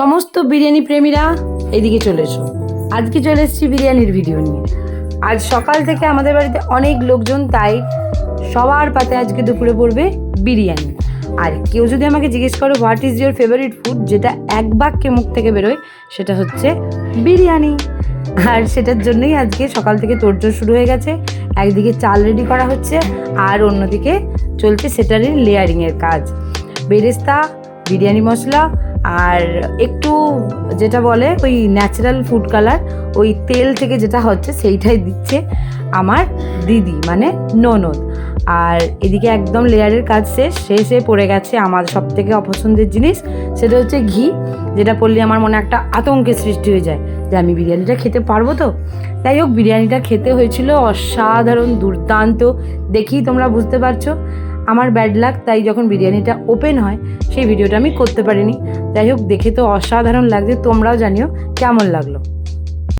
সমস্ত বিরিয়ানি প্রেমীরা এদিকে চলে এসো। আজকে চলে এসেছি বিরিয়ানির ভিডিও নিয়ে। আজ সকাল থেকে আমাদের বাড়িতে অনেক লোকজন, তাই সবার পাতে আজকে দুপুরে পড়বে বিরিয়ানি। আর কেউ যদি আমাকে জিজ্ঞেস করো what is your favourite food, যেটা এক বাক্যে মুখ থেকে বেরোয় সেটা হচ্ছে বিরিয়ানি। আর সেটার জন্যই আজকে সকাল থেকে তোড়জোড় শুরু হয়ে গেছে। একদিকে চাল রেডি করা হচ্ছে আর অন্যদিকে চলছে সেটারই লেয়ারিংয়ের কাজ। বেরেস্তা, বিরিয়ানি মশলা আর একটু যেটা বলে ওই ন্যাচারাল ফুড কালার, ওই তেল থেকে যেটা হচ্ছে সেইটাই দিচ্ছে আমার দিদি, মানে ননদ। আর এদিকে একদম লেয়ারের কাজ শেষে পড়ে গেছে আমার সবথেকে অপছন্দের জিনিস, সেটা হচ্ছে ঘি, যেটা পড়লে আমার মনে একটা আতঙ্কের সৃষ্টি হয়ে যায় যে আমি বিরিয়ানিটা খেতে পারবো তো। যাই হোক, বিরিয়ানিটা খেতে হয়েছিল অসাধারণ, দুর্দান্ত। দেখেই তোমরা বুঝতে পারছো আমার ব্যাড লাক, তাই যখন বিরিয়ানিটা ওপেন হয় সেই ভিডিওটা আমি করতে পারিনি। যাই হোক, দেখে তো অসাধারণ লাগছে, তোমরাও জানিও কেমন লাগলো।